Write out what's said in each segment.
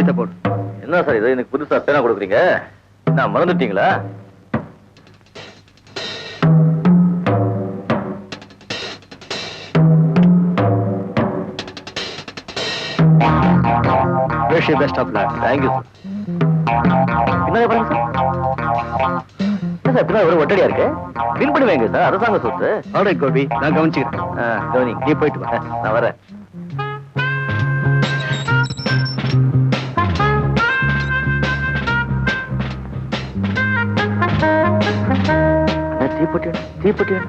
கையெழுத்த போடு. என்ன சார் இது எனக்கு புதுசா பேனா கொடுக்குறீங்க? நான் மறந்துட்டீங்களா? Wish you best of luck. Thank you. என்ன பாருங்க சார், பின்னாடி ஒரு ஒட்டடியா இருக்கு. வின் பண்ணுவேங்க சார், அரசாங்க சொத்து. ஆல்ரைட் கோபி, நான் கவனிச்சுக்கிறேன். கவனி, நீ போயிட்டு வா. நான் வரேன். தீப்பொட்டி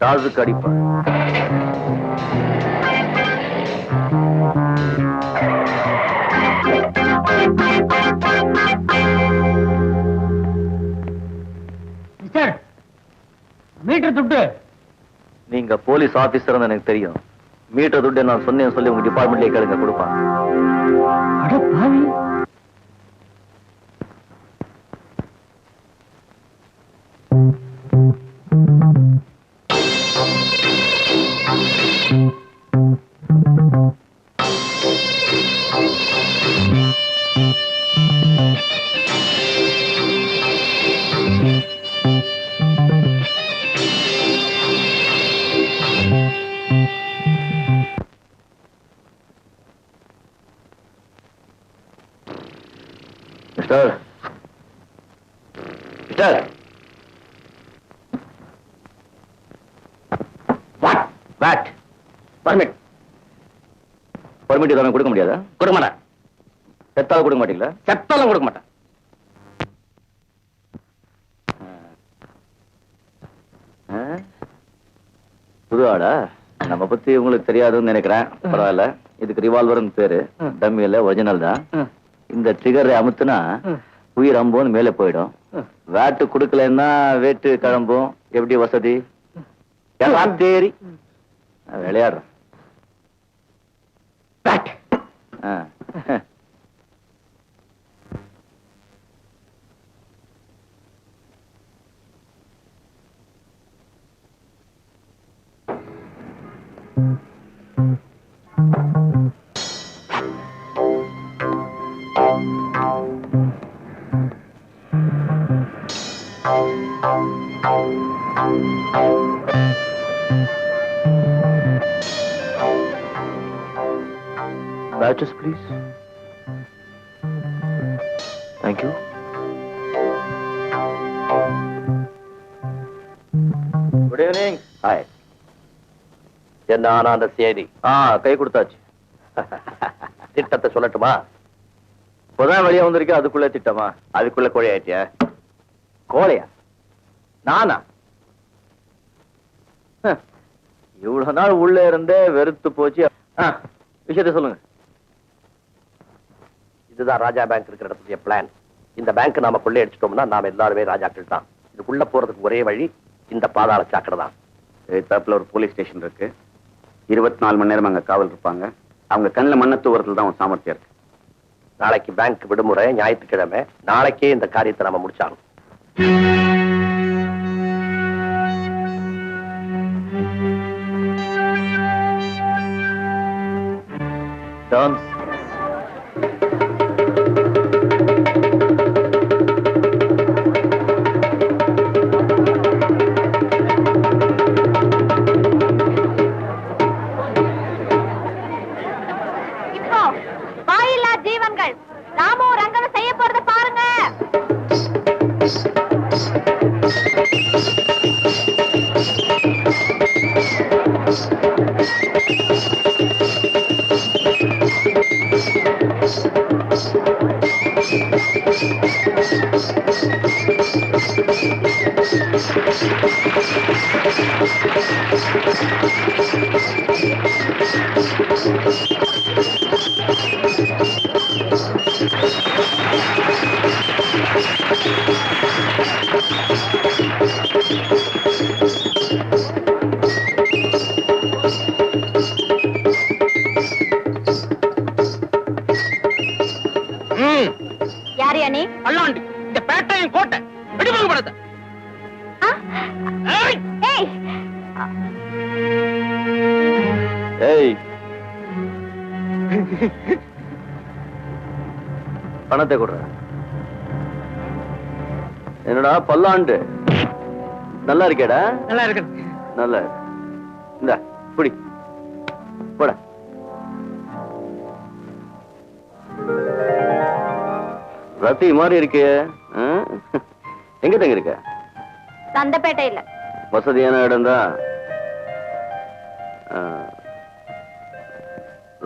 காதுக்கு அடிப்பா. மீட்டர் துட்டு. நீங்க போலீஸ் ஆபீசர் எனக்கு தெரியும். மீட்டர் துட்டு நான் சொன்னேன் சொல்லி உங்க டிபார்ட்மெண்ட்லயே கேளுங்க, கொடுப்பான். மிஸ்டர் மிஸ்டர் வாட் பர்மிட் இதெல்லாம் கொடுக்க முடியாதா? கொடுக்க மாட்டேன். செத்தாலும் கொடுக்க மாட்டீங்களா? செத்தாலும் கொடுக்க மாட்டேன். புது ஆடா? நம்ம பத்தி உங்களுக்கு தெரியாதுன்னு நினைக்கிறேன். பரவாயில்ல, இதுக்கு ரிவால்வர்னு பேரு. டம்மி இல்ல, ஒரிஜினல் தான். இந்த ட்ரிகரை அமுத்துனா உயிர் அம்போன்னு மேலே போயிடும். வேட்டு கொடுக்கலன்னா வேட்டு கிளம்பும். எப்படி வசதி? தேரி விளையாடுறோம். Badges, please. Thank you. Good evening. Hi. என்ன ஆனா அந்த சேதி? கை கொடுத்தாச்சு. திட்டத்தை சொல்லட்டுமா? இப்பதான் வெளியே வந்திருக்க, அதுக்குள்ள திட்டமா? அதுக்குள்ள கோழை ஆயிட்டியா? கோழையா? நானா? இவ்வளவு நாள் உள்ள இருந்தே வெறுத்து போச்சு. விஷயத்தை சொல்லுங்க. இதுதான் ராஜா பேங்க் இருக்கிற இடத்துடைய பிளான். இந்த பேங்க் நாம கொள்ளை அடிச்சிட்டோம்னா நாம எல்லாருமே ராஜாக்கள் தான். இதுக்குள்ள போறதுக்கு ஒரே வழி இந்த பாதாள சாக்கடை தான். எதிர்த்தாப்புல ஒரு போலீஸ் ஸ்டேஷன் இருக்கு. 24 மணி நேரம் அங்க காவல் இருப்பாங்க. அவங்க கண்ணில் மண்ணை தூவறதுல தான் ஒரு சாமர்த்தியம் இருக்கு. நாளைக்கு பேங்க் விடுமுறை, ஞாயிற்றுக்கிழமை. நாளைக்கே இந்த காரியத்தை நாம முடிச்சாலும். Done. இப்போ வாயில்லா ஜீவன்கள் ராமு ரங்கனும் செய்ய போறத பாருங்க. யார் யாரியா நீ? அல்லாண்டி இந்த பேட்டையும் கோட்டை வெடிவாங்க படத்தை. ஏய் ஏய் பணத்தை கொடுற. என்னடா பல்லாண்டு நல்லா இருக்கேடா? நல்லா இருக்கு. நல்லா இந்த புடி போட. ரத்தி மாதிரி இருக்கே. எங்க தங்க இருக்க? சந்தப்பேட்டையில. வசதியான இடம் தான்.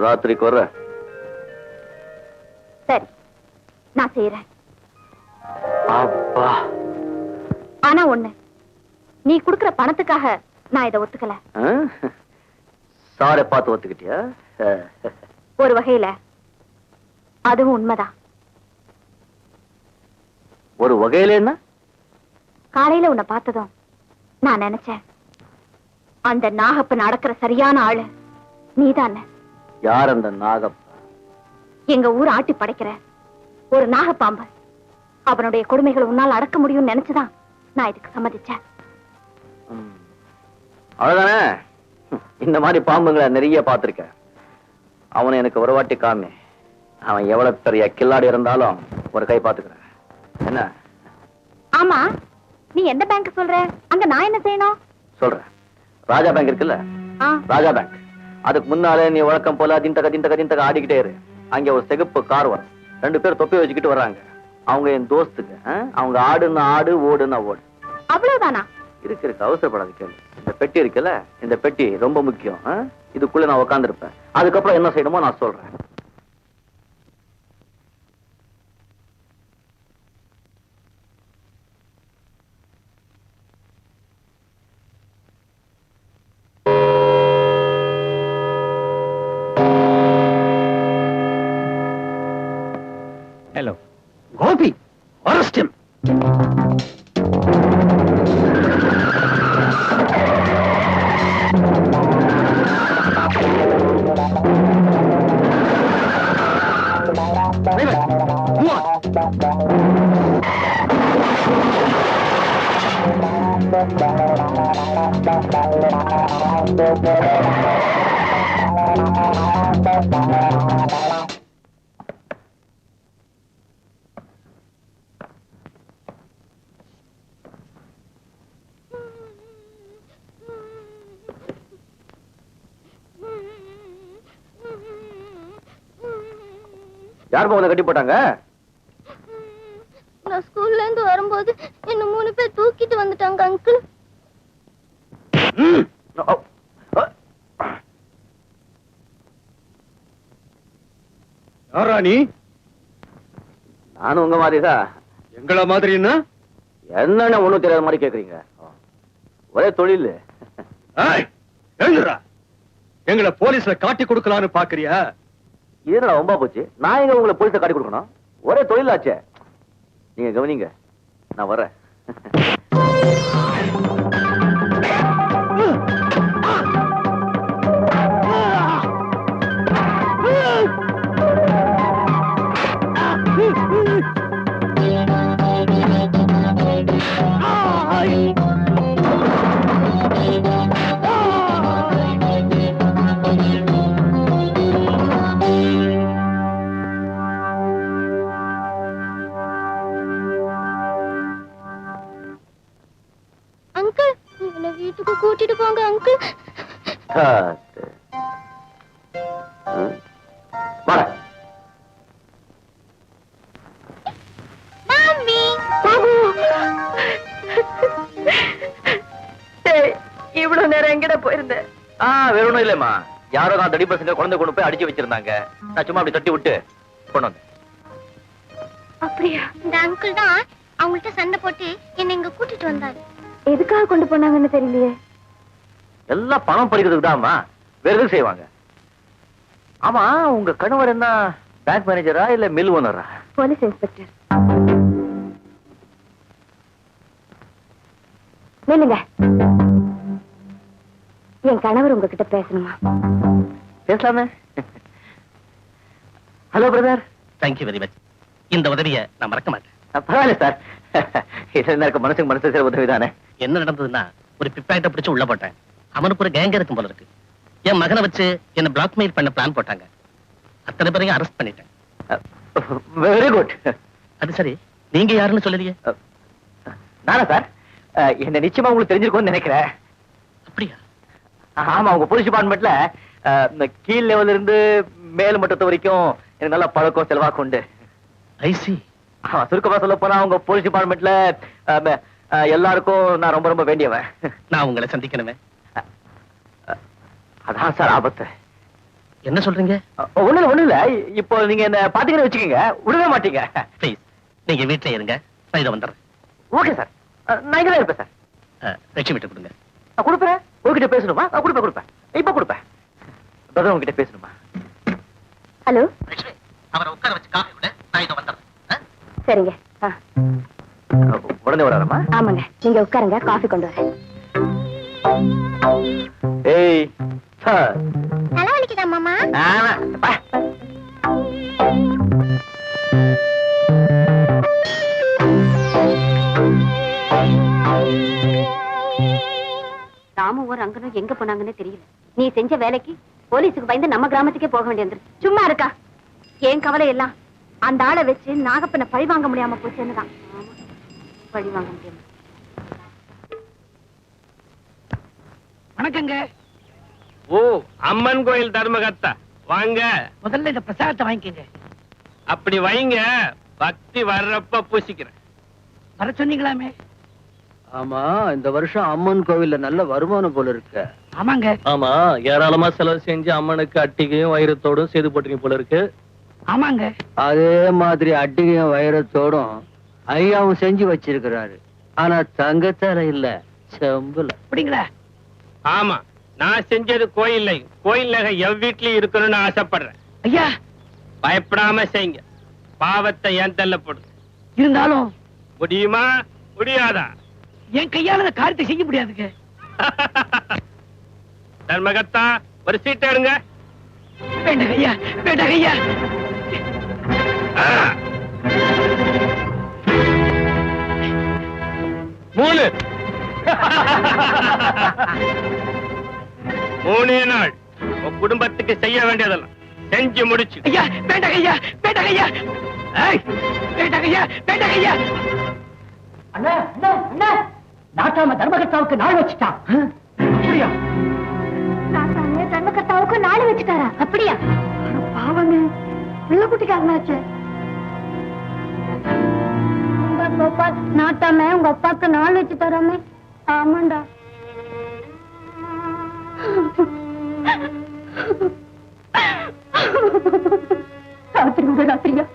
ராத்திரிக்கு வர்ற. சரி நான் செய்யறேன். அப்பா ஆனா ஒண்ணு, நீ குடுக்கற பணத்துக்காக நான் இதை ஒத்துக்கல. சாரை பார்த்து ஒத்துக்கிட்டியா? ஒரு வகையில அதுவும் உண்மைதான். ஒரு வகையில என்ன? காலையில உன்னை பார்த்ததும் நான் நினைச்சேன், அந்த நாகப்ப நடக்கிற சரியான ஆளு நீதான். யார் அந்த நாகப்ப? எங்க ஊர் ஆட்டி படைக்கிற ஒரு நாகப்பாம்பு. அவனுடைய கொடுமைகளை உன்னால் அடக்க முடியும்னு நினைச்சுதான் நான் இதுக்கு சம்மதிச்சேன். அவ்வளவுதானே? இந்த மாதிரி பாம்புங்களை நிறைய பார்த்திருக்கேன். அவனை எனக்கு ஒரு வாட்டி காமி. அவன் எவ்வளவு பெரிய கில்லாடி இருந்தாலும் ஒரு கை பார்த்துக்கிறேன். என்ன? ஆமா, நீ எந்த பேங்க் சொல்ற? அங்க நான் என்ன செய்யணும்? சொல்றேன். ராஜா பேங்க் இருக்குல்ல, ராஜா பேங்க். அதுக்கு முன்னாலே நீ வழக்கம் போல திண்டக ஆடிக்கிட்டே இரு. அங்க ஒரு சிகப்பு கார் வரும். 2 பேர் தொப்பி வச்சுக்கிட்டு வர்றாங்க. அவங்க என் தோஸ்துக்கு. அவங்க ஆடுன்னா ஆடு, ஓடுன்னா ஓடு. அவ்வளவுதானா? இருக்கு அவசரப்படாது கேளு. இந்த பெட்டி இருக்குல்ல, இந்த பெட்டி ரொம்ப முக்கியம். இதுக்குள்ள நான் உட்கார்ந்து இருப்பேன். அதுக்கப்புறம் என்ன செய்யணுமோ நான் சொல்றேன். Hello. Gopi, arrest him. யார் உன்னை கட்டி போட்டாங்க? நான் ஸ்கூல்ல இருந்து வரும்போது என்ன 3 பேர் தூக்கிட்டு வந்துட்டாங்க அங்கிள். யாரா நீ? நானும் உங்க மாதிரிதான். எங்கள மாதிரின்னா என்னன்னு ஒண்ணும் தெரியாத மாதிரி கேக்குறீங்க. ஒரே தொழில். எழுதுறா. எங்களை போலீஸ்ல காட்டி கொடுக்கலான்னு பாக்குறியா? இதுல ரொம்ப போச்சு. நான் எங்க உங்களை போலீஸ காட்டி கொடுக்கணும்? ஒரே தொழிலாச்சே. நீங்க கவனிங்க, நான் வரேன். அங்கிள், என்ன வீட்டுக்கு கூட்டிட்டு போங்க அங்கிள். மம்மி, பாபு. இவ்வளவு நேரம் எங்கட போயிருந்த? வேற ஒண்ணும் இல்லம்மா. யாரோ நான் தடி பசங்க குழந்தை கொண்டு போய் அடிச்சு வச்சிருந்தாங்க. நான் சும்மா அப்படி தட்டி விட்டு கொண்டு வந்தேன். அப்படியா? இந்த அங்கிள் தான் அவங்கள்ட்ட சண்டை போட்டு என்ன இங்க கூட்டிட்டு வந்தாரு. எதுக்காக கொண்டு போனாங்கன்னு தெரியலையே. எல்லாம் பணம் பறிக்கிறதுக்கு தான்மா. வேற எதுவும் செய்வாங்க. ஆமா, உங்க கணவர் என்ன பேங்க் மேனேஜரா இல்ல மில் ஓனரா? Police inspector. நில்லுங்க. என் கணவர் உங்ககிட்ட பேசணுமா? பேசலாமே. Hello brother. Thank you very much. இந்த உதவியை நான் மறக்க மாட்டேன். பரவாயில்ல சார், இது எனக்கு மனசுக்கு மனசு செய்யற உதவி தானே. என்ன நடந்ததுன்னா, ஒரு பிப்பாயிட்ட பிடிச்சு உள்ள போட்டேன். அவனுக்கு ஒரு கேங் இருக்கும் போல இருக்கு. என் மகனை வச்சு என்ன பிளாக்மெயில் பண்ண பிளான் போட்டாங்க. அத்தனை பேரையும் அரெஸ்ட் பண்ணிட்டேன். Very good. அது சரி, நீங்க யாருன்னு சொல்லலையே? நானா சார்? என்ன நிச்சயமா உங்களுக்கு தெரிஞ்சிருக்கும்னு நினைக்கிறேன். அப்படியா? ஆமா, உங்க போலீஸ் டிபார்ட்மெண்ட்ல கீழ் லெவல்ல இருந்து மேல் மட்டத்து வரைக்கும் எனக்கு நல்ல பழக்கம் செலவாக்கு உண்டு. ஐசி. சுருக்கமா சொல்ல போனா உங்க போலீஸ் டிபார்ட்மெண்ட்ல எல்லாருக்கும் நான் ரொம்ப ரொம்ப வேண்டியவன். நான் உங்களை சந்திக்கணுமே. அதான் சார் ஆபத்து. என்ன சொல்றீங்க? ஒண்ணு இல்ல, இப்போ நீங்க என்ன பாத்துக்கிற வச்சுக்கீங்க, விடவே மாட்டீங்க. ப்ளீஸ், நீங்க வீட்டுல இருங்க, நான் இதை வந்துடுறேன். ஓகே சார், நான் இங்கதான் இருப்பேன் சார். லட்சுமி கிட்ட கொடுங்க. நான் கொடுப்பேன். உங்ககிட்ட பேசணுமா? கொடுப்பேன். இப்ப கொடுப்பேன். பிரதர் உங்ககிட்ட பேசணுமா? ஹலோ லட்சுமி, அவரை உட்கார வச்சு காஃபி விட, நான் இதை வந்துடுறேன். சரிங்க. உடனே வராரமா? ஆமாங்க, நீங்க உட்காருங்க, காஃபி கொண்டு வரேன். ஏய் சார், தலைவலிக்குதா மாமா? ராமுவும் ரங்கனும் எங்க போனாங்கன்னு தெரியல. நீ செஞ்ச வேலைக்கு போலீஸுக்கு பயந்து நம்ம கிராமத்துக்கே போக வேண்டியது. சும்மா இருக்கா? ஏன் கவலை எல்லாம் அந்த ஆளை வச்சு நாகப்பனை பழி வாங்க முடியாம போச்சுன்னு தான். பழி வாங்க முடியாம. வணக்கங்க. ஓ, அம்மன் கோயில் தர்மகர்த்தா, வாங்க. முதல்ல இந்த பிரசாதத்தை வாங்கிக்கங்க. அப்படி வைங்க, பக்தி வர்றப்ப பூசிக்கிறேன். வர சொன்னீங்களாமே. ஆமா, இந்த வருஷம் அம்மன் கோவில்ல நல்ல வருமானம் போல இருக்கு. ஆமாங்க. ஆமா, ஏராளமா செலவு செஞ்சு அம்மனுக்கு அட்டிகையும் வைரத்தோடும் செய்து போட்டுருங்க போல இருக்கு. ஆமாங்க. அதே மாதிரி அட்டிகையும் வைரத்தோடும் ஐயாவும் செஞ்சு வச்சிருக்கிறாரு. ஆனா தங்கத்தால இல்ல, செம்புல. அப்படிங்களா? ஆமா, நான் செஞ்சது கோயில் நகை எவ் வீட்லயும் இருக்கணும்னு ஆசைப்படுறேன். ஐயா, பயப்படாம செய்யுங்க, பாவத்தை ஏன் தள்ள போடுங்க. இருந்தாலும் முடியுமா முடியாதா? என் கையால அந்த காரியத்தை செய்ய முடியாதுங்க. தர்மகர்த்தா, ஒரு சீட் எடுங்க. வேண்டாம் ஐயா, வேண்டாம் ஐயா. மூணு மூணே நாள் உன் குடும்பத்துக்கு செய்ய வேண்டியதெல்லாம் செஞ்சு முடிச்சு. ஐயா, வேண்டாம் ஐயா, வேண்டாம் ஐயா. வேண்டாம் ஐயா, வேண்டாம் ஐயா. அண்ணா, அண்ணா, அண்ணா, நாட்டாம தர்மகர்த்தாவுக்கு நாள் வச்சுட்டான். அப்படியா? நாட்டாமே தர்மகர்த்தாவுக்கு நாளை வச்சுட்டாரா? அப்படியா? பாவங்க, பிள்ளை குட்டிக்காரனாச்சு. நாட்டாம உங்க அப்பாக்கு நாள் வச்சுட்டாராமே. ஆமாண்டா. ராத்திரி ராத்திரியா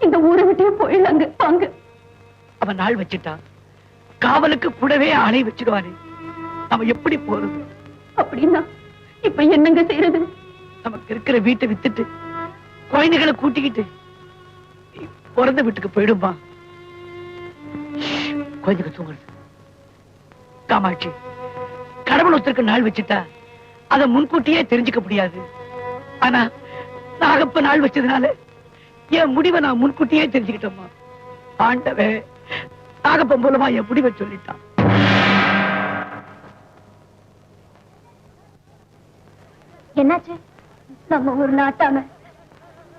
இந்த ஊரை விட்டே போயிடலாங்க. வாங்க. அவன் நாள் வச்சுட்டான், காவலுக்கு கூடவே ஆளை வச்சிடுவாரு. நம்ம எப்படி போறது? அப்படின்னா இப்ப என்னங்க செய்யறது? நமக்கு இருக்கிற வீட்டை வித்துட்டு குழந்தைகளை கூட்டிக்கிட்டு பிறந்த வீட்டுக்கு போயிடுமா? குழந்தைகள் தூங்குறது. காமாட்சி, கடவுள் ஒருத்தருக்கு நாள் வச்சுட்டா அதை முன்கூட்டியே தெரிஞ்சுக்க முடியாது. ஆனா நாகப்ப நாள் வச்சதுனால என் முடிவை நான் முன்கூட்டியே தெரிஞ்சுக்கிட்டோமா. ஆண்டவே நாகப்ப மூலமா என் முடிவை சொல்லிட்டான். என்னாச்சு? நம்ம ஒரு நாட்டாம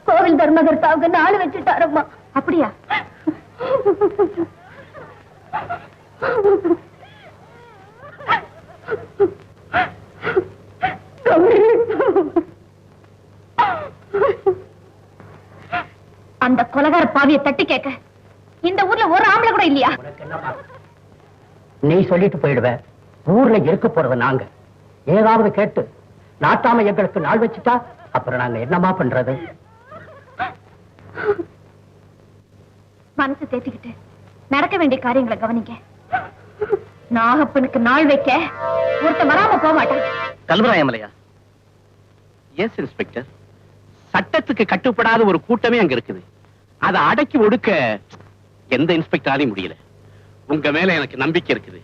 கோவில் தர்மகர்த்தாவுக்கு நாள் வச்சுட்டாரம்மா. அப்படியா? அந்த கொலகார பாவியை தட்டி கேட்க இந்த ஊர்ல ஒரு ஆம்பளை கூட இல்லையா? நீ சொல்லிட்டு போயிடுவ. ஊர்ல இருக்க போறது நாங்க. ஏதாவது கேட்டு நாட்டாம எங்களுக்கு நாள் வச்சுட்டா அப்புறம் நாங்க என்னமா பண்றது? மனசு தேத்திக்கிட்டு நடக்க வேண்டிய காரியங்களை கவனிக்க. நாகப்பனுக்கு நாள் வைக்க ஒருத்த வராம போக மாட்டான். கல்வராயமலையா? Yes inspector. சட்டத்துக்கு கட்டுப்படாத ஒரு கூட்டமே அங்க இருக்குது. அதை அடக்கி ஒடுக்க எந்த இன்ஸ்பெக்டராலையும் முடியல. உங்க மேல எனக்கு நம்பிக்கை இருக்குது.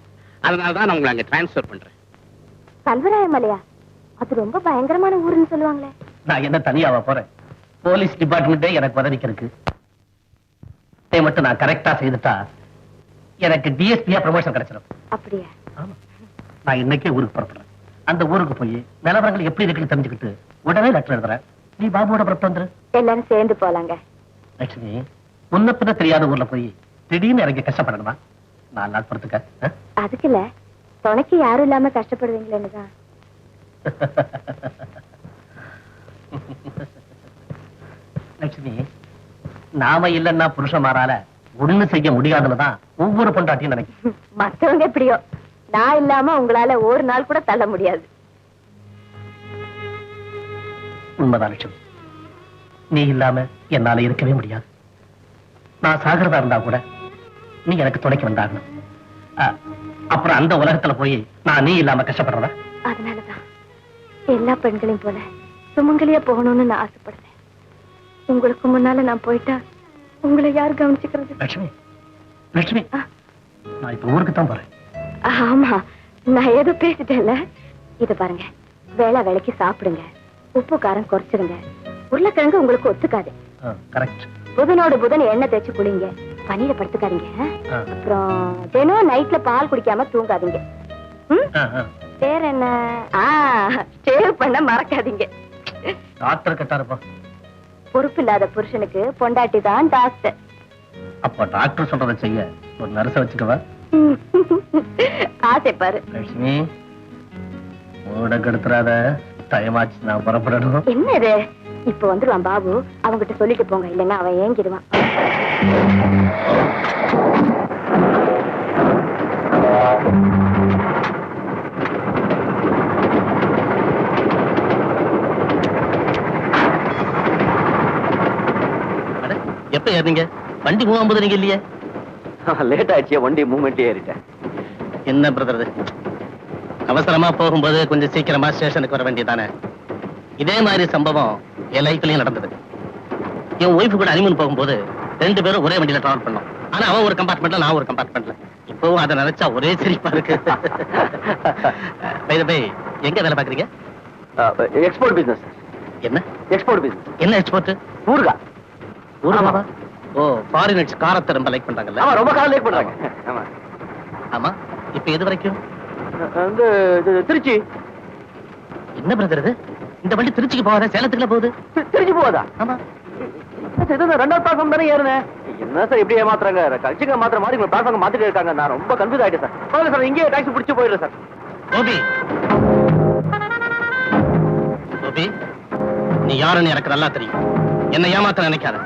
அதனாலதான் நான் உங்களை அங்க டிரான்ஸ்பர் பண்றேன். கல்வராயமலையா? அது ரொம்ப பயங்கரமான ஊருன்னு சொல்லுவாங்களே. நான் என்ன தனியாவா போறேன்? போலீஸ் டிபார்ட்மெண்டே எனக்கு உதவிக்கு இருக்கு. மட்டும் நான் கரெக்டா செய்துட்டா எனக்கு டிஎஸ்பியா ப்ரமோஷன் கிடைச்சிடும். அப்படியா? ஆமா. நான் இன்னைக்கே ஊருக்கு புறப்படுறேன். அந்த ஊருக்கு போய் நிலவரங்கள் எப்படி இருக்குன்னு தெரிஞ்சுக்கிட்டு உடனே லெட்டர் எழுதுறேன். நீ பாபுவோட புறப்பட்டு வந்துரு. எல்லாரும் சேர்ந்து போலாங்க. லட்சுமி, முன்ன பின்ன தெரியாத ஊர்ல போய் திடீர்னு இறங்கி கஷ்டப்படணுமா? 4 நாள் பொறுத்துக்க. அதுக்கு இல்ல, துணைக்கு யாரும் இல்லாம கஷ்டப்படுவீங்களேன்னுதான். லட்சுமி, நாம இல்லன்னா புருஷமாரால ஒண்ணு செய்ய முடியாதுன்னுதான் ஒவ்வொரு பொண்டாட்டியும் நினைக்கும். மத்தவங்க எப்படியோ, நான் இல்லாம உங்களால ஒரு நாள் கூட தள்ள முடியாது. உண்மைதான் லட்சுமி, நீ இல்லாம என்னால இருக்கவே முடியாது. நான் சாகிறதா இருந்தா கூட நீ எனக்கு துணைக்கு வந்தாகணும். அப்புறம் அந்த உலகத்துல போய் நான் நீ இல்லாம கஷ்டப்படுறதா? அதனாலதான் எல்லா பெண்களையும் போல சுமங்கலியா போகணும்னு நான் ஆசைப்படுறேன். உங்களுக்கு முன்னால நான் போயிட்டா உங்களை யார் கவனிச்சுக்கிறது? லட்சுமி, லட்சுமி, நான் இப்ப ஊருக்கு தான் போறேன். ஆமா, நான் ஏதோ பேசிட்டேன்ல. இத பாருங்க, வேளைக்கு சாப்பிடுங்க, உப்பு காரம் குறைச்சிருங்க. உருளைக்கிழங்கு உங்களுக்கு ஒத்துக்காது. கரெக்ட். புதனோடு புதன் எண்ணெய் தேய்ச்சி குளிங்க, பனியில படுத்துக்காதீங்க. அப்புறம் தினம் நைட்ல பால் குடிக்காம தூங்காதீங்க. வேற என்ன, சேவ் பண்ண மறக்காதீங்க. டாக்டர் கட்டாருப்பா. பொறுப்பு இல்லாத புருஷனுக்கு பொண்டாட்டி தான் டாக்டர். அப்ப டாக்டர் சொல்றதை செய்ய ஒரு நர்ஸ வச்சுக்கவா? ஆசைப்பாரு. லட்சுமி, மூட கெடுத்துறாத. டைமாச்சு, நான் புறப்படணும். என்னது? இப்ப வந்துருவான் பாபு, அவங்கிட்ட சொல்லிட்டு போங்க, இல்லைன்னா அவன் ஏங்கிடுவான். எப்ப ஏறீங்க? வண்டி மூவ் ஆகும்போது நீங்க இல்லையே. லேட் ஆயிடுச்சு, வண்டி மூவ்மெண்ட் ஏறிட்டேன். என்ன பிரதர், அவசரமா போகும்போது கொஞ்சம் சீக்கிரமா ஸ்டேஷனுக்கு வர வேண்டியதானே? இதே மாதிரி சம்பவம் என் லைஃப்லயும் நடந்தது. என் ஒய்ஃபு கூட ஹனிமூன் போகும்போது 2 பேரும் ஒரே வண்டியில டிராவல் பண்ணோம். ஆனா அவன் ஒரு கம்பார்ட்மெண்ட்ல, நான் ஒரு கம்பார்ட்மெண்ட்ல. இப்பவும் அதை நினைச்சா ஒரே சிரிப்பா இருக்கு. எங்க வேலை பாக்குறீங்க? Export business. என்ன எக்ஸ்போர்ட் பிசினஸ்? என்ன எக்ஸ்போர்ட்? ஊருகா. ஊருகாவா? ஓ, ஃபாரினர்ஸ் காரத்தை ரொம்ப லைக் பண்றாங்கல்ல? ஆமா, ரொம்ப காலம் லைக் பண்றாங்க. ஆமா ஆமா. இப்ப எது வரைக்கும்? வந்து திருச்சி. என்ன பிரதர் இது? இந்த வண்டி திருச்சிக்கு போகாத, சேலத்துக்குள்ள போகுது. திருச்சி போகாதா? ஆமா. இது 2வது பிளாட்ஃபார்ம் தானே ஏறுனேன். என்ன சார் இப்படி ஏமாத்துறாங்க? கட்சிங்க மாத்திர மாதிரி உங்க பிளாட்ஃபார்ம் மாத்திட்டு இருக்காங்க. நான் ரொம்ப கன்ஃபியூஸ் ஆயிட்டேன் சார். பரவாயில்ல சார், இங்கே டாக்ஸி பிடிச்சு போயிடுறேன் சார். கோபி, கோபி, நீ யாருன்னு எனக்கு நல்லா தெரியும். என்ன ஏமாத்த நினைக்காத.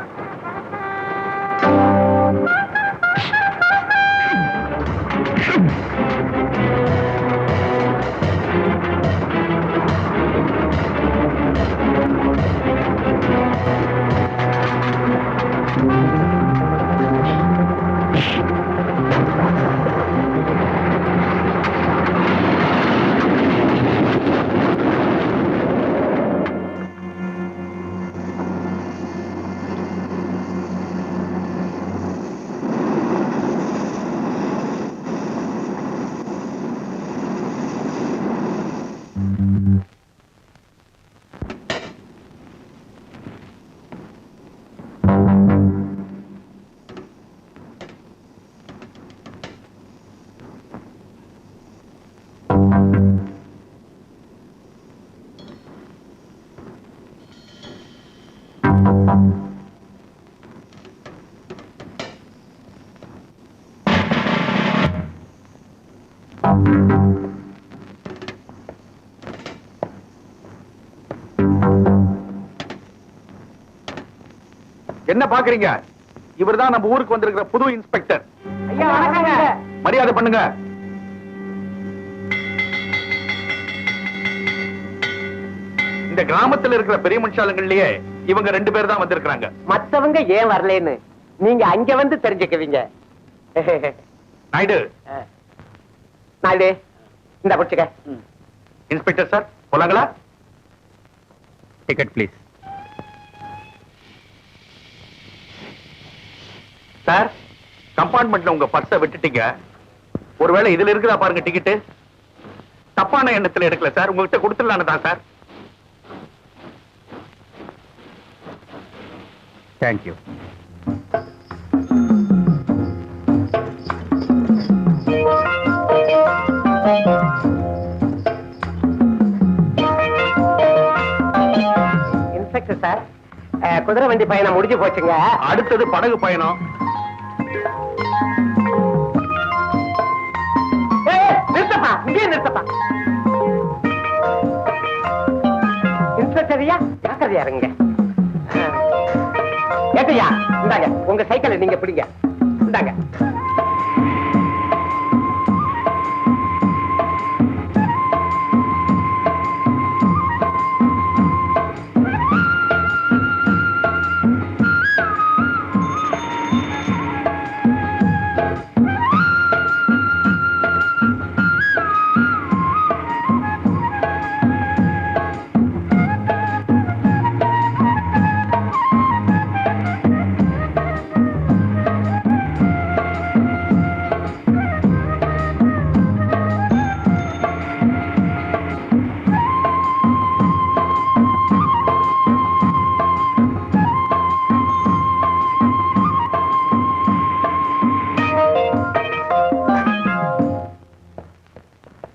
என்ன பாக்குறீங்க? இவர்தான் நம்ம ஊருக்கு வந்திருக்கிற புது இன்ஸ்பெக்டர். ஐயா வணக்கங்க. மரியாதை பண்ணுங்க. இந்த கிராமத்துல இருக்கிற பெரிய மனுஷாலங்கள்லயே இவங்க 2 பேர் தான் வந்திருக்காங்க. மத்தவங்க ஏன் வரலன்னு நீங்க அங்க வந்து தெரிஞ்சுக்குவீங்க. நாயுடு, நாயுடு, இந்த புடிச்சுக்க. இன்ஸ்பெக்டர் சார், போலாங்களா? Ticket please. சார், கம்பார்ட்மெண்ட்ல உங்க பர்ஸை விட்டுட்டீங்க. ஒருவேளை இதுல இருக்குதா பாருங்க டிக்கெட். தப்பான எண்ணத்துல எடுக்கல சார், உங்ககிட்ட கொடுத்துடலான்னு தான் சார். தேங்க்யூ. குதிரை வண்டி பயணம் முடிஞ்சு போச்சுங்க. அடுத்தது படகு பயணம். நிறுத்தப்பா, இங்கே நிறுத்தப்பா. இன்ஸ்பெக்டரியா ஜாக்கிரதையா இருங்க. ஏட்டையா இந்தாங்க உங்க சைக்கிளை நீங்க பிடிங்க. இந்தாங்க.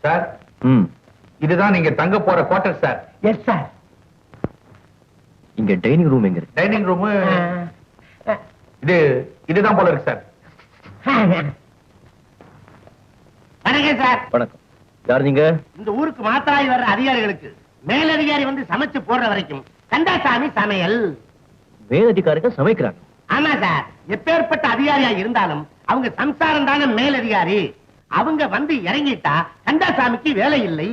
சார், இதுதான் நீங்க தங்க போற குவார்டர் சார். Yes sir. இங்க டைனிங் ரூம் எங்க இருக்கு? டைனிங் ரூம் இதுதான் போல இருக்கு சார். வணக்கம் சார். வணக்கம். யார் நீங்க? இந்த ஊருக்கு மாத்தாய் வர்ற அதிகாரிகளுக்கு மேலதிகாரி வந்து சமைச்சு போடுற வரைக்கும் கந்தாசாமி சமையல். மேலதிகாரிக்கு சமைக்கிறாங்க? ஆமா சார். எப்பேற்பட்ட அதிகாரியா இருந்தாலும் அவங்க சம்சாரம் தானே மேலதிகாரி. அவங்க வந்து இறங்கிட்டா கந்தாசாமிக்கு வேலை இல்லை.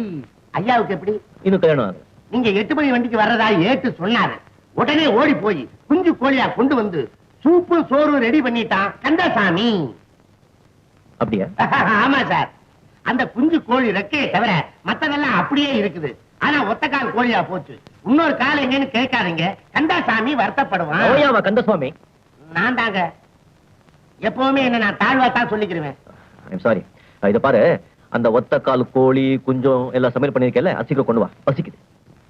ஐயாவுக்கு எப்படி? இன்னும் கல்யாணம் ஆகுது. நீங்க 8 மணி வண்டிக்கு வர்றதா ஏட்டு சொன்னாரு. உடனே ஓடி போய் குஞ்சு கோழியா கொண்டு வந்து சூப்பு சோறு ரெடி பண்ணிட்டான் கந்தாசாமி. அப்படியா? ஆமா சார். அந்த குஞ்சு கோழி ரெக்கையை தவிர மத்ததெல்லாம் அப்படியே இருக்குது. ஆனா ஒத்த கால் கோழியா போச்சு. இன்னொரு கால் எங்கன்னு கேட்காதீங்க, கந்தாசாமி வருத்தப்படுவான். கந்தசுவாமி நான் தாங்க. எப்பவுமே என்ன நான் தாழ்வா தான் சொல்லிக்கிறேன். சாரி. இத பாரு, அந்த ஒத்த கால் கோழி குஞ்சம் எல்லாம் சமையல் பண்ணிருக்கல, அசிக்க கொண்டு வா, பசிக்குது.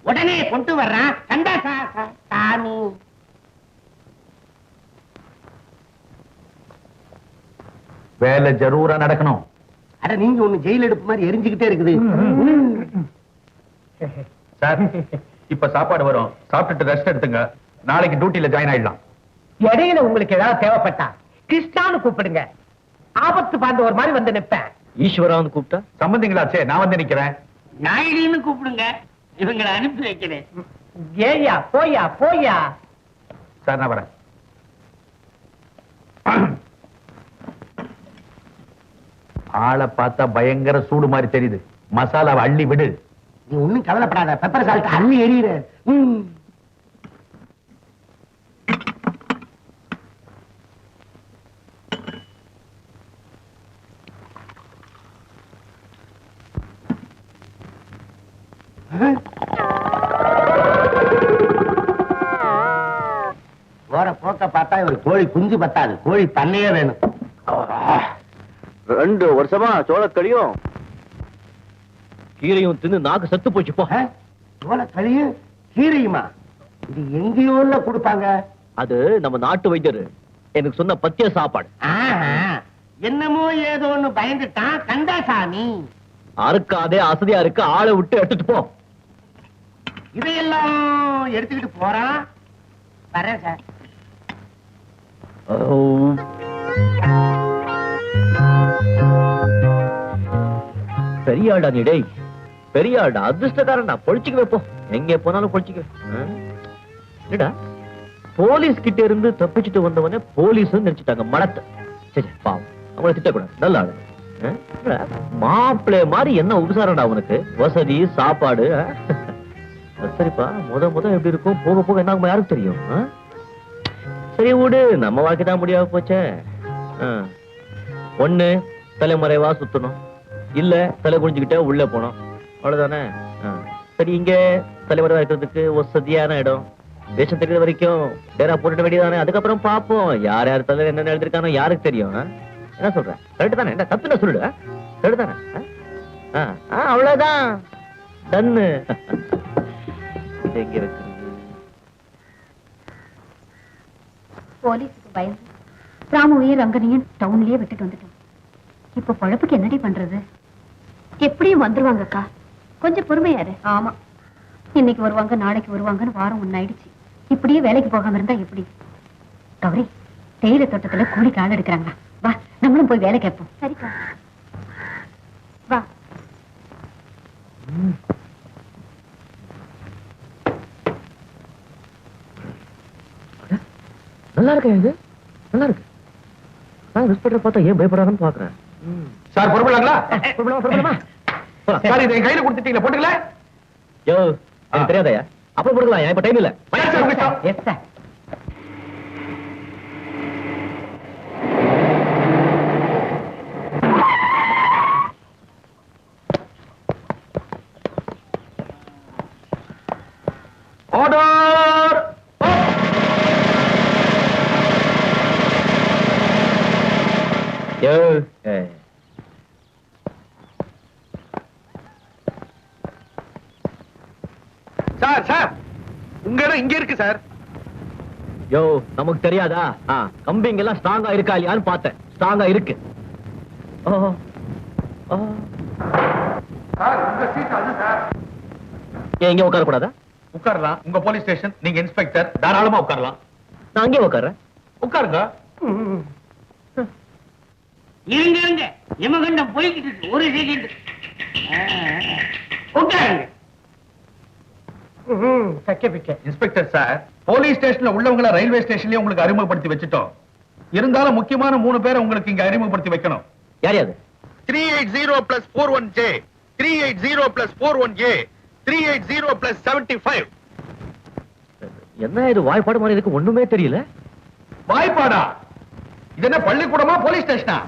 உடனே கொண்டு வர்றான் கந்தாசாமி. வேலை ஜரூரா நடக்கணும். அட நீங்க ஒண்ணு ஜெயில் எடுப்பு மாதிரி எரிஞ்சுக்கிட்டே இருக்குது சார். இப்ப சாப்பாடு வரும், சாப்பிட்டுட்டு ரெஸ்ட் எடுத்துங்க. நாளைக்கு டியூட்டில ஜாயின் ஆயிடலாம். இடையில உங்களுக்கு ஏதாவது தேவைப்பட்டா கிருஷ்ணான்னு கூப்பிடுங்க. ஆபத்து பாந்த ஒரு மாதிரி வந்து நிப்பேன். ஈஸ்வரான்னு கூப்பிட்டா? சம்பந்திங்களாச்சே, நான் வந்து நிக்கிறேன். நாயுடின்னு கூப்பிடுங்க, இவங்களை அனுப்பி வைக்கிறேன். ஏயா போயா போயா. சார் நான் வரேன். ஆளை பார்த்தா பயங்கர சூடு மாதிரி தெரியுது. மசாலாவை அள்ளி விடு. நீ ஒண்ணும் கவலைப்படாத, பெப்பர் சால்ட் அள்ளி எறிகிற. போற போக்க பார்த்தா ஒரு கோழி குஞ்சு பத்தாது, கோழி பண்ணையே வேணும். 2 வருஷமா சோளக்கடியும் கீரையும் தின்னு நாக்கு செத்து போச்சு. போ. சோளக்கழியும் கீரையுமா? இது எங்கேயோ கொடுப்பாங்க. அது நம்ம நாட்டு வைத்தியர் எனக்கு சொன்ன பத்திய சாப்பாடு. என்னமோ ஏதோன்னு பயந்துட்டான் கந்தாசாமி. அறுக்காதே, அசதியா இருக்கு, ஆளை விட்டு எடுத்துட்டு போ. இதையெல்லாம் எடுத்துக்கிட்டு போறான். வரேன் சார். பெரியாடா நீ, டேய் பெரியாடா, அதிர்ஷ்டக்காரன் நான் பொழிச்சுக்கு வைப்போம். எங்க போனாலும் பொழிச்சுக்குவேன். போலீஸ் கிட்ட இருந்து தப்பிச்சுட்டு வந்தவனே போலீஸ் நினைச்சிட்டாங்க மடத்தை. சரி பாவம், அவங்களை திட்டக்கூடாது. நல்ல ஆளு. மாப்பிள்ளை மாதிரி என்ன உபசாரம்டா அவனுக்கு, வசதி சாப்பாடு. சரிப்பா, முத எப்படி இருக்கும், போக போக என்ன ஆகும் யாருக்கு தெரியும். சரி விடு, நம்ம வாழ்க்கை தான் முடியாம போச்சே. ஒண்ணு தலைமறைவா சுத்தணும், இல்ல தலை குடிஞ்சுக்கிட்டே உள்ள போனோம், அவ்வளவுதானே. சரி, இங்க தலைமறைவா இருக்கிறதுக்கு வசதியான இடம், வேஷம் தெரியுற வரைக்கும் டேரா போட்டுட வேண்டியதானே. அதுக்கப்புறம் பாப்போம் யார் யார் தலை என்ன எழுதிருக்கானோ யாருக்கு தெரியும். என்ன சொல்றேன், கரெக்ட் தானே? என்ன தப்பு என்ன சொல்லு, கரெக்ட் தானே? அவ்வளவுதான், டன்னு. எங்க வைக்கிறது? போலீஸுக்கு பயந்து ராமுவையும் ரங்கனையும் டவுன்லயே விட்டுட்டு வந்துட்டோம். இப்ப பொழப்புக்கு என்னடி பண்றது? எப்படியும் வந்துருவாங்க அக்கா, கொஞ்சம் பொறுமையாரு. ஆமா, இன்னைக்கு வருவாங்க நாளைக்கு வருவாங்கன்னு வாரம் ஒண்ணாயிடுச்சு. இப்படியே வேலைக்கு போகாம இருந்தா எப்படி? கௌரி, தேயிலை தோட்டத்துல கூலிக்கு ஆள் எடுக்கிறாங்களா? வா, நம்மளும் போய் வேலை கேட்போம். சரிப்பா, வா. நல்லா இருக்கு, இது நல்லா இருக்கு. நான் இன்ஸ்பெக்டர் பார்த்தா ஏன் பயப்படாதுன்னு பாக்குறேன். சார் பொறுப்பலாங்களா? சார் இதை என் கையில கொடுத்துட்டீங்களா? போட்டுக்கல? யோ, எனக்கு தெரியாதயா. அப்ப போடுக்கலாம், இப்ப டைம் இல்ல. Yes sir. ஆர்டர்! யோ, சார் சார் உங்க இடம் இங்க இருக்கு சார். யோ, நமக்கு தெரியாதா? கம்பிங்க எல்லாம் ஸ்ட்ராங்கா இருக்கா இல்லையான்னு பார்த்தேன். ஸ்ட்ராங்கா இருக்கு. சார் உங்க சீட் அது சார். ஏன் இங்க உட்கார கூடாதா? உட்காரலாம். உங்க போலீஸ் ஸ்டேஷன், நீங்க இன்ஸ்பெக்டர், தாராளமா உட்காரலாம். நான் அங்கே உட்கார்றேன். உட்காருங்க. இருங்க, யமகண்டம் போய்கிட்டு இருக்கு. ஒரு செகண்ட் உட்காருங்க. இன்ஸ்பெக்டர் சார், போலீஸ் ஸ்டேஷன்ல உள்ளவங்கள ரயில்வே ஸ்டேஷன்லயே உங்களுக்கு அறிமுகப்படுத்தி வச்சுட்டோம். இருந்தாலும் முக்கியமான 3 பேரை உங்களுக்கு இங்க அறிமுகப்படுத்தி வைக்கணும். யார் யாரு? 380 plus 41J, 380 plus 41A, 380 plus 75. என்ன இது வாய்ப்பாடு மாதிரி இருக்கு, ஒண்ணுமே தெரியல. வாய்ப்பாடா? இது என்ன பள்ளிக்கூடமா போலீஸ் ஸ்டேஷனா?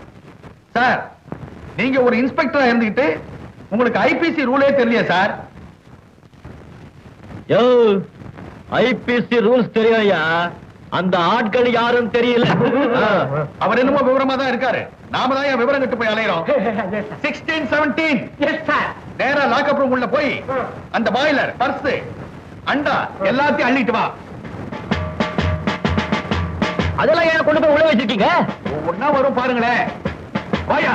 சார், நீங்க ஒரு இன்ஸ்பெக்டரா இருந்துகிட்டு உங்களுக்கு ஐபிசி ரூலே தெரியலையா சார்? யோ, ஐபிசி ரூல்ஸ் தெரியா? அந்த ஆட்கள் யாரும் தெரியல. அவர் என்னமோ விவரமா தான் இருக்காரு. நாம தான் என் விவரம் கட்டு போய் அலையிறோம். 16, 17. Yes sir. நேரா லாக்அப் ரூம் உள்ள போய் அந்த பாய்லர், பர்ஸ், அண்டா எல்லாத்தையும் அள்ளிட்டு வா. அதெல்லாம் ஏன் கொண்டு போய் உள்ள வச்சிருக்கீங்க? ஒன்னா வரும் பாருங்களேன். வாயா.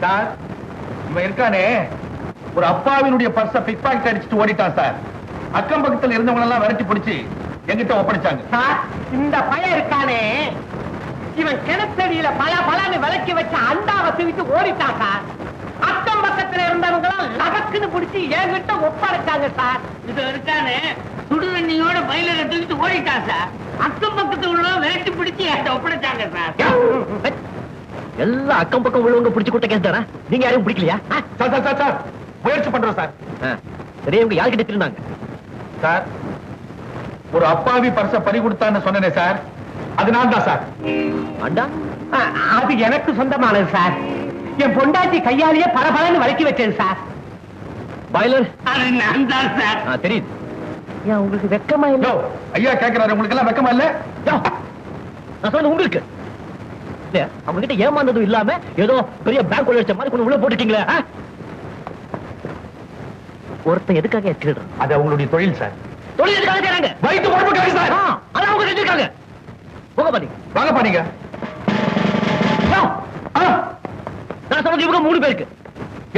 சார், இவன் இருக்கானே, ஒரு அப்பாவினுடைய பர்ஸ பிக் பாக்கெட் அடிச்சுட்டு ஓடிட்டான் சார். அக்கம் பக்கத்துல இருந்தவங்க எல்லாம் விரட்டி பிடிச்சு எங்கிட்ட ஒப்படைச்சாங்க. சார், இந்த பையன் இருக்கானே, இவன் கிணத்தடியில பலன்னு விளக்கி வச்ச அண்டாவை தூக்கிட்டு ஓடிட்டான் சார். அக்கம் பக்கத்துல இருந்தவங்க எல்லாம் லகக்குன்னு பிடிச்சி என்கிட்ட ஒப்படைச்சாங்க சார். இது இருக்கானே, சுடுதண்ணியோட பயில தூக்கிட்டு ஓடிட்டான் சார். அக்கம் பக்கத்துல உள்ள விரட்டி பிடிச்சி என்கிட்ட ஒப்படைச்சாங்க சார். எல்லாம் அக்கம் பக்கம் உள்ளவங்க பிடிச்சு கூட்ட கேஸ் தானே? நீங்க யாரையும் பிடிக்கலையா? சார் சார் சார் சார், முயற்சி பண்றோம் சார். பெரியவங்க யார்கிட்ட திருந்தாங்க சார்? ஒரு அப்பாவி பர்ஸ பறி கொடுத்தான்னு சொன்னேனே சார், அது நான் தான் சார். அண்டா? அது எனக்கு சொந்தமானது சார். என் பொண்டாட்டி கையாலேயே பரபரன்னு வளக்கி வச்சேன் சார். பாய்லர்? அது நான் தான் சார். தெரியுது. ஏன் உங்களுக்கு வெக்கமா இல்ல? ஐயா கேட்கிறாரு, உங்களுக்கு எல்லாம் வெக்கமா இல்ல? நான் சொன்ன உங்களுக்கு அவங்க கிட்ட ஏமாந்ததும் இல்லாம ஏதோ பெரிய பேங்க் உள்ள மாதிரி கொண்டு உள்ள போட்டுட்டீங்களே. ஒருத்தன் எதுக்காக திருடுறான்? அது அவங்களுடைய தொழில் சார். தொழில் எதுக்காக செய்றாங்க? வயிற்று பொறுப்புக்காக சார். அதான் அவங்க செஞ்சிருக்காங்க. போக பாத்தீங்க, வாங்க பாருங்க. நான் சொன்னது இவங்க 3 பேருக்கு.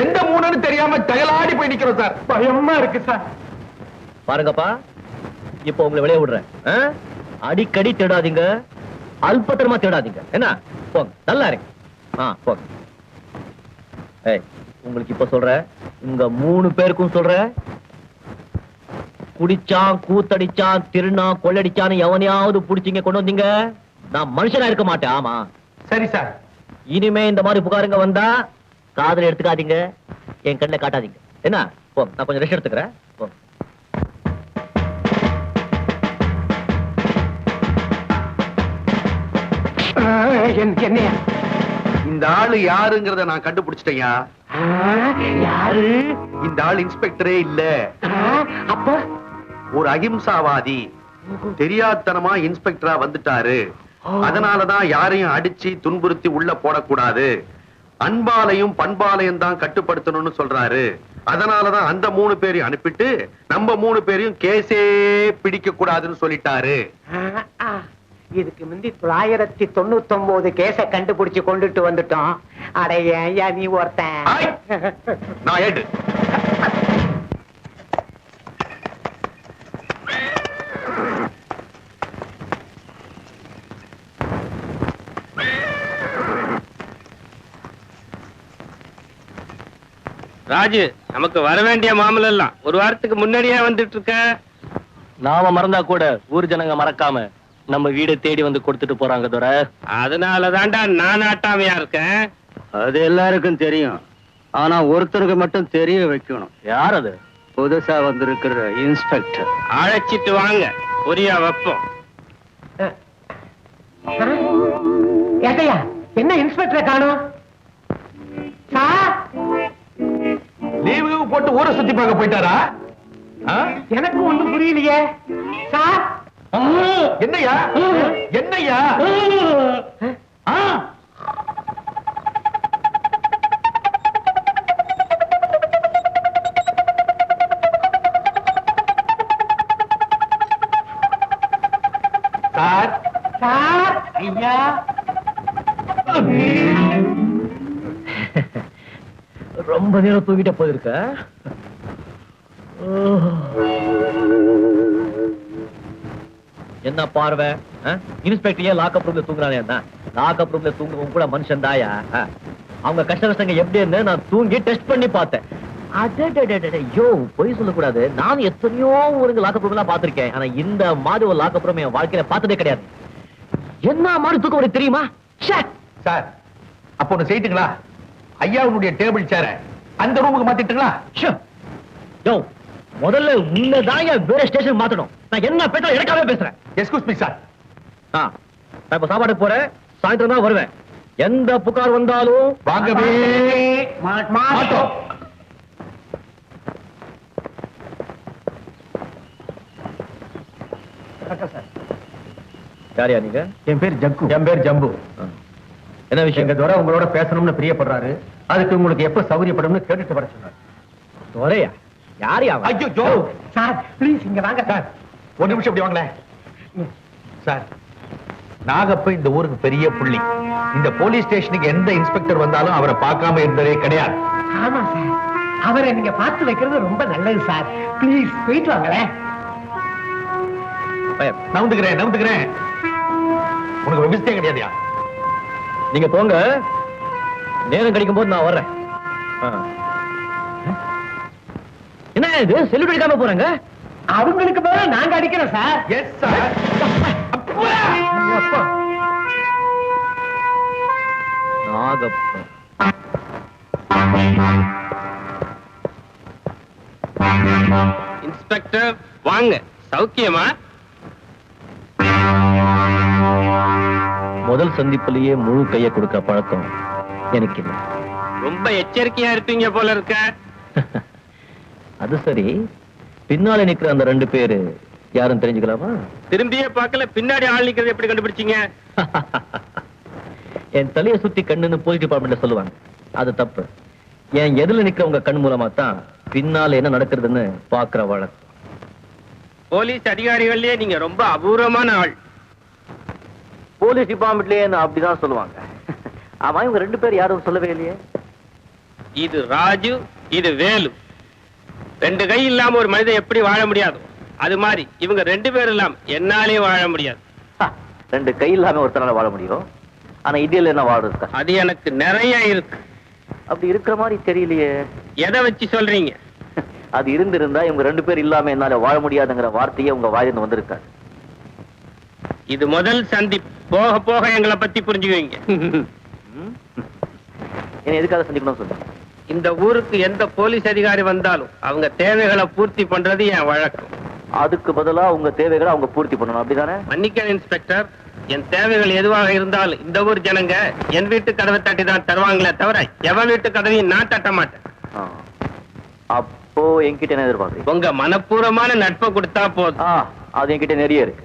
எந்த 3ன்னு தெரியாம டயலாடி போய் நிக்கிறோம் சார். பயமா இருக்கு சார். பாருங்கப்பா, இப்போ உங்களை வெளியே விடுறேன். அடிக்கடி தேடாதீங்க, அல்பத்தரமா தேடாதீங்க. என்ன? போங்க, நல்லா இருக்கு. போங்க. உங்களுக்கு இப்ப சொல்றேன், உங்க 3 பேருக்கும் சொல்றேன், குடிச்சான், கூத்தடிச்சான், திருநா, கொள்ளடிச்சான்னு எவனையாவது புடிச்சீங்க கொண்டு வந்தீங்க, நான் மனுஷனா இருக்க மாட்டேன். ஆமா சரி சார். இனிமே இந்த மாதிரி புகாருங்க வந்தா காதுல எடுத்துக்காதீங்க, என் கண்ணில் காட்டாதீங்க. என்ன? போங்க, நான் கொஞ்சம் ரெஸ்ட் எடுத்துக்கிறேன். போங்க. என்னையா? இந்த ஆளு யாருங்கிறத நான் கண்டுபிடிச்சிட்டேயா. யாரு? இந்த ஆள் இன்ஸ்பெக்டரே இல்ல. அப்ப ஒரு அகிம்சாவாதி. தெரியாதனமா இன்ஸ்பெக்டரா வந்துட்டாரு. அதனாலதான் யாரையும் அடிச்சு துன்புறுத்தி உள்ள போடக்கூடாது, அன்பாலையும் பண்பாலையும் தான் கட்டுப்படுத்தணும்னு சொல்றாரு. அதனாலதான் அந்த 3 பேரையும் அனுப்பிட்டு நம்ம 3 பேரையும் கேஸே பிடிக்க கூடாதுன்னு சொல்லிட்டாரு. இதுக்கு முந்தி 999 கேஸ கண்டுபிடிச்சு கொண்டுட்டு வந்துட்டோம். அடைய நீ ஒருத்தன். நான் ஏடு ராஜு, நமக்கு வர வேண்டிய மாமலை எல்லாம் ஒரு வாரத்துக்கு முன்னாடியே வந்துட்டு இருக்க. நாம மறந்தா கூட ஊர் ஜனங்க மறக்காம நம்ம வீடு தேடி வந்து கொடுத்துட்டு போறாங்க துரை. அதனால தாண்டா நான் ஆட்டாமையா இருக்கேன். அது எல்லாருக்கும் தெரியும். ஆனா ஒருத்தருக்கு மட்டும் தெரிய வைக்கணும். யார் அது? புதுசா வந்திருக்கிற இன்ஸ்பெக்டர். அழைச்சிட்டு வாங்க, பொரியா வைப்போம். ஏட்டையா, என்ன இன்ஸ்பெக்டரை காணோம்? சார், லீவு போட்டு ஊரை சுத்தி பார்க்க போயிட்டாரா? எனக்கு ஒண்ணும் புரியலையே. சார், என்னையா என்னையா? சார் சார், ஐயா, ரொம்ப நேரம் தூக்கிட்ட போயிருக்க. என்ன பார்வை? இன்ஸ்பெக்டர் ஏன் லாக்அப் ரூம்ல தூங்குறானே? லாக்அப் ரூம்ல தூங்குறவங்க கூட மனுஷன் தாயா? அவங்க கஷ்ட கஷ்டங்க எப்படி இருந்து நான் தூங்கி டெஸ்ட் பண்ணி பார்த்தேன். ஐயோ, பொய் சொல்லக்கூடாது. நான் எத்தனையோ ஊருக்கு லாக்அப் ரூம் எல்லாம் பாத்திருக்கேன். ஆனா இந்த மாதிரி ஒரு லாக்அப் ரூம் என் வாழ்க்கையில பார்த்ததே கிடையாது. என்ன மாதிரி தூக்கம் வருது தெரியுமா? சார், அப்போ ஒண்ணு செய்யிட்டுங்களா? ஐயாவுடைய டேபிள் சேர அந்த ரூமுக்கு மாத்திட்டுங்களா? முதல்ல உன்னதாங்க வேற ஸ்டேஷன் மாத்தணும். நான் என்ன பேச எனக்காவே பேசுறேன். Excuse me sir. நான் இப்ப சாப்பாடுக்கு போறேன். சாயந்தரம் தான் வருவேன். எந்த புகார் வந்தாலும் வாங்கவே மாட்டோம். யாரியா நீங்க? என் பேர் ஜக்கு. என் பேர் ஜம்பு. என்ன விஷயம்? எங்க துரை உங்களோட பேசணும்னு பிரியப்படுறாரு. அதுக்கு உங்களுக்கு எப்ப சௌகரியப்படும்னு கேட்டுட்டு வர சொன்னார். துரையா? யாரியா? ஐயோ சார், ப்ளீஸ் இங்க வாங்க சார். ஒரு நிமிஷம் இப்படி வாங்களேன் சார். நாகப்ப இந்த ஊருக்கு பெரிய புள்ளி. இந்த போலீஸ் ஸ்டேஷனுக்கு எந்த இன்ஸ்பெக்டர் வந்தாலும் அவரை பார்க்காம இருந்ததே கிடையாது. ஆமா சார், அவரை நீங்க பார்த்து வைக்கிறது ரொம்ப நல்லது சார். ப்ளீஸ் போயிட்டு வாங்களேன். நவுந்துக்கிறேன். உனக்கு விபஸ்தே கிடையாதுயா? நீங்க போங்க. நேரம் கிடைக்கும் போது நான் வர்றேன். என்ன இது செல்லுபடி அடிக்காம போறாங்க? அவங்களுக்கு மேல நாங்க அடிக்கிறோம் sir. Yes sir. Nagappan. Inspector வாங்க. சௌக்கியமா? முதல் சந்திப்பிலேயே முழு கையை கொடுக்க பழக்கம் எனக்கு இல்லை. ரொம்ப எச்சரிக்கையா இருப்பீங்க போல இருக்க. அது சரி, பின்னால நிக்கிற அந்த 2 பேரு யாரும் தெரிஞ்சுக்கலாமா? திரும்பியே பார்க்கல, பின்னாடி ஆள் நிக்கிறது எப்படி கண்டுபிடிச்சீங்க? என் தலையை சுத்தி கண்ணுன்னு போலீஸ் டிபார்ட்மெண்ட்ல சொல்லுவாங்க. அது தப்பு. என் எதிரில நிக்கிறவங்க கண் மூலமா தான் பின்னால என்ன நடக்கிறதுன்னு பாக்குற வழக்கம். போலீஸ் அதிகாரிகள்லயே நீங்க ரொம்ப அபூர்வமான ஆள். போலீஸ் டிபார்ட்மெண்ட்லயே அப்படிதான் சொல்லுவாங்க. ஆமா, இவங்க 2 பேர் யாரும் சொல்லவே இல்லையே. இது ராஜு, இது வேலு. 2 கை இல்லாம ஒரு மனிதன் எப்படி வாழ முடியாது, அது மாதிரி இவங்க 2 பேர் இல்லாம என்னாலே வாழ முடியாது. 2 கை இல்லாம ஒருத்தனால வாழ முடியும். ஆனா இதில் என்ன வாழ்றதுக்கா? அது எனக்கு நிறைய இருக்கு. அப்படி இருக்கிற மாதிரி தெரியலையே. எதை வச்சு சொல்றீங்க? அது இருந்திருந்தா இவங்க 2 பேர் இல்லாம என்னால வாழ முடியாதுங்கிற வார்த்தையே உங்க வாயிலிருந்து வந்திருக்காது. இது முதல் சந்தி. போக போக எங்களை பத்தி புரிஞ்சுக்குவீங்க. என்ன எதுக்காக சந்திக்கணும் சொல்லுங்க. இந்த ஊருக்கு எந்த போலீஸ் அதிகாரி வந்தாலும் அவங்க தேவைகளை பூர்த்தி பண்றது என் வழக்கம். அதுக்கு பதிலா உங்க தேவைகளை அவங்க பூர்த்தி பண்ணணும், அப்படிதானே? மன்னிக்க இன்ஸ்பெக்டர், என் தேவைகள் எதுவாக இருந்தாலும் இந்த ஊர் ஜனங்க என் வீட்டு கதவை தட்டி தான் தருவாங்களே தவிர எவன் வீட்டு கதவையும் நான் தட்ட மாட்டேன். அப்போ என்கிட்ட என்ன எதிர்பார்க்குறீங்க? உங்க மனப்பூர்வமான நட்பை கொடுத்தா போதும். அது என்கிட்ட நிறைய இருக்கு.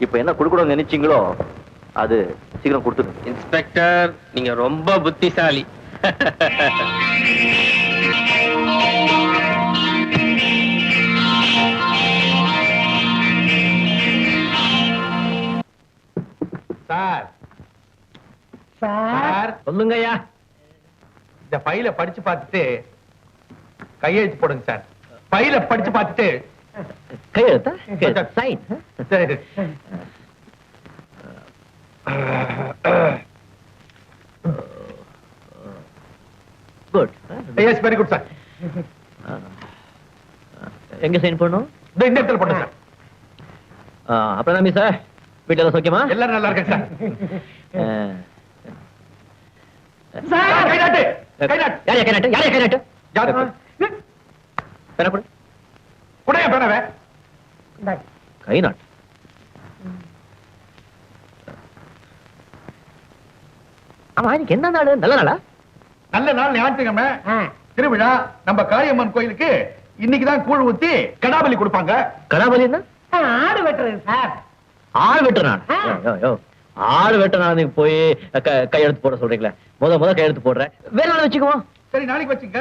இப்ப என்ன கொடுக்கணும்னு நினைச்சீங்களோ அது சீக்கிரம் கொடுத்துருங்க. இன்ஸ்பெக்டர், நீங்க ரொம்ப புத்திசாலி. சார் சார் சொல்லுங்கய்யா. இந்த ஃபைலை படிச்சு பார்த்துட்டு கையெழுத்து போடுங்க சார். ஃபைலை படிச்சு பார்த்துட்டு கையெழுத்தா? சைன். சரி. Good. Yes very good sir. எங்க சைன் பண்ணணும்? இந்த இடத்துல போட்டேன் சார். அப்புறம் தான் சார் வீட்டுல எல்லாம் சௌக்கியமா? எல்லாரும் நல்லா இருக்கேன் சார். சார் கை நாட்டு யாரையா கை நாட்டு? யாரையா கை நாட்டு? பேனா கொடு. உடைய பேனவே கை நாட்டு. ஆமா இன்னைக்கு என்ன நாள்? நல்ல நாளா? நல்ல நாள் ஞாயிற்றுக்கிழமை திருவிழா. நம்ம காளியம்மன் கோயிலுக்கு இன்னைக்குதான் கூழ் ஊத்தி கடாபலி கொடுப்பாங்க. கடாபலி என்ன? ஆடு வெட்டுறது சார். ஆள் வெட்டுற நாள்? ஆள் வெட்ட நாள் நீங்க போய் கையெழுத்து போட சொல்றீங்களா? முத கையெழுத்து போடுறேன். வேற நாள் வச்சுக்குவோம். சரி நாளைக்கு வச்சுங்க.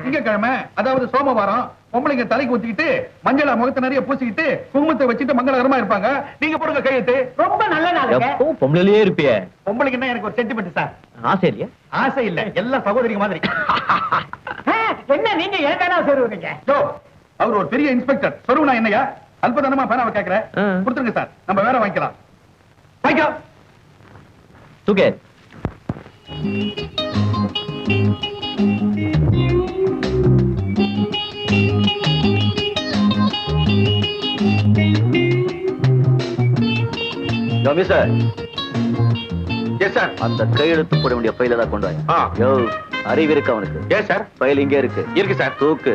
திங்கக்கிழமை அதாவது சோமவாரம் பொம்பளைங்க தலைக்கு ஊத்திக்கிட்டு மஞ்சள முகத்தை நிறைய பூசிக்கிட்டு குங்குமத்தை வச்சுட்டு மங்களகரமா இருப்பாங்க. நீங்க போடுங்க கையெழுத்து. ரொம்ப நல்ல நாளுங்க. எப்போ பொம்பளையிலேயே இருப்பியே. பொம்பளைக்குன்னா எனக்கு ஒரு சென்டிமெண்ட் சார். ஆசை இல்லையா? ஆசை இல்ல, எல்லாம் சகோதரிங்க மாதிரி. என்ன நீங்க ஏன் சொல்லுவீங்க? அவர் ஒரு பெரிய இன்ஸ்பெக்டர். சொல்லுவா என்னையா அல்பதனமா பேனாவை கேட்கிறேன். கொடுத்துருங்க சார், நம்ம வேற வாங்கிக்கலாம். வாங்கிக்கோ. தூக்கே. Sir yes sir. அந்த கையெழுத்து போட வேண்டிய ஃபைல தான் கொண்டு வாங்க. யோ அறிவு இருக்கு அவனுக்கு? Yes sir. ஃபைல் இங்கே இருக்கு. இருக்கு சார். தூக்கு.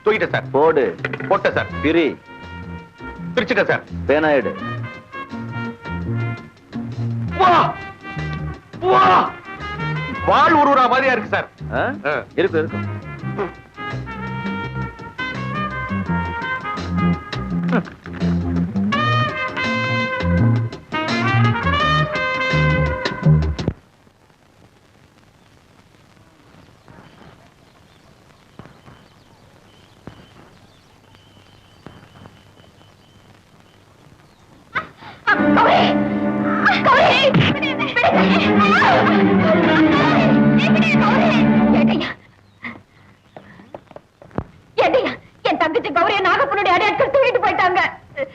தூக்கிட்டேன் சார். போடு. போட்டேன் சார். பிரி. பிரிச்சுட்டேன் சார். பேனா எடு. வா வா வாள் உருவுற மாதிரியா இருக்கு சார். இருக்கு இருக்கு. என் தங்கச்சி கௌரிய நாகப்பனுடைய அடையாட்கள் தூக்கிட்டு போயிட்டாங்க.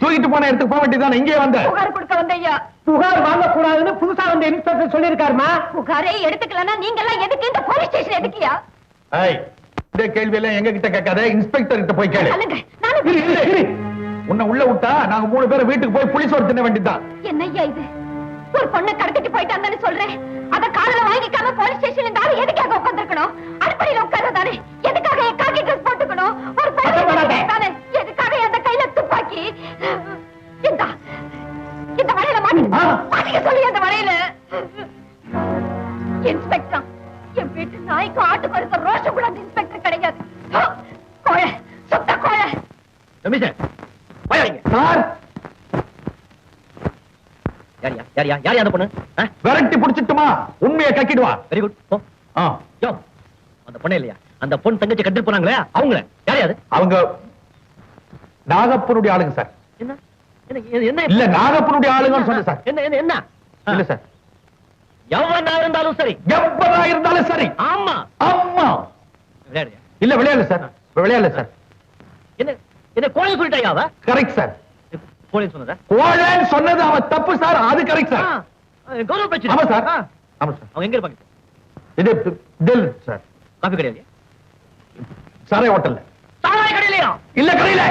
தூக்கிட்டு போன இடத்துக்கு போக வேண்டியதானே? இங்கே வந்த புகார் கொடுக்க வந்தையா. புகார் வாங்க கூடாதுன்னு புதுசா வந்த இன்ஸ்பெக்டர் சொல்லிருக்காருமா. புகாரே எடுத்துக்கலன்னா நீங்க எல்லாம் எதுக்கு இந்த போலீஸ் ஸ்டேஷன் எதுக்கியா? இந்த கேள்வி எல்லாம் எங்க கிட்ட கேட்காத, இன்ஸ்பெக்டர் கிட்ட போய் கேளு. சொல்லுங்க. நானும் இரு, இரு, இரு. உன்னை உள்ள விட்டா நாங்க 3 பேரும் வீட்டுக்கு போய் புலிஸ் ஒரு தின்ன வேண்டியதுதான். என்னய்யா இது? ஒரு பொண்ணை கடத்திட்டு போயிட்டாங்கன்னு சொல்றேன். அத காதுல வாங்கிக்காம போலீஸ் ஸ்டேஷன்ல இந்த ஆளு எதுக்காக உட்கார்ந்திருக்கணும்? அடுப்படியில உட்கார்றதானே? எதுக்காக காக்கி ட்ரெஸ் போட்டுக்கணும்? ஒரு தானே எதுக்காக அந்த கையில துப்பாக்கி? இந்த வலையில மாட்டிக்க சொல்லி அந்த வலையில இன்ஸ்பெக்டர் என் வீட்டு நாய்க்கு ஆட்டுக்கு இருக்க ரோஷம் கூட அந்த இன்ஸ்பெக்டர் கிடையாது. கோழை, சுத்த கோழை. சார் யார் அந்த பொண்ணு? விரட்டி புடிச்சிட்டுமா? உண்மையை கக்கிடுவா. Very good. யோ அந்த பொண்ணு இல்லையா? அந்த பொண்ணு தங்கச்சி கட்டிட்டு போனாங்களே அவங்கள யாரையாது? அவங்க நாகப்பனுடைய ஆளுங்க சார். என்ன என்ன இல்ல நாகப்பனுடைய ஆளுங்கன்னு சொன்ன சார். என்ன என்ன என்ன இல்ல சார். எவனா இருந்தாலும் சரி. எவனா இருந்தாலும் சரி. ஆமா ஆமா. விளையாடுறியா? இல்ல விளையாடல சார். விளையாடல சார். என்ன என்ன கோழை சொல்லிட்டாயா அவ? Correct sir. கோழை சொன்னதா? கோழன்னு சொன்னது அவன் தப்பு சார். அது கரெக்ட் சார். கௌரவ பிரச்சனை. ஆமா சார். ஆமா சார். அவங்க எங்க இருப்பாங்க? இது தில் சார். காபி கடையில? சாரை ஹோட்டல்ல. சாராய கடையிலயா? இல்ல கடையில.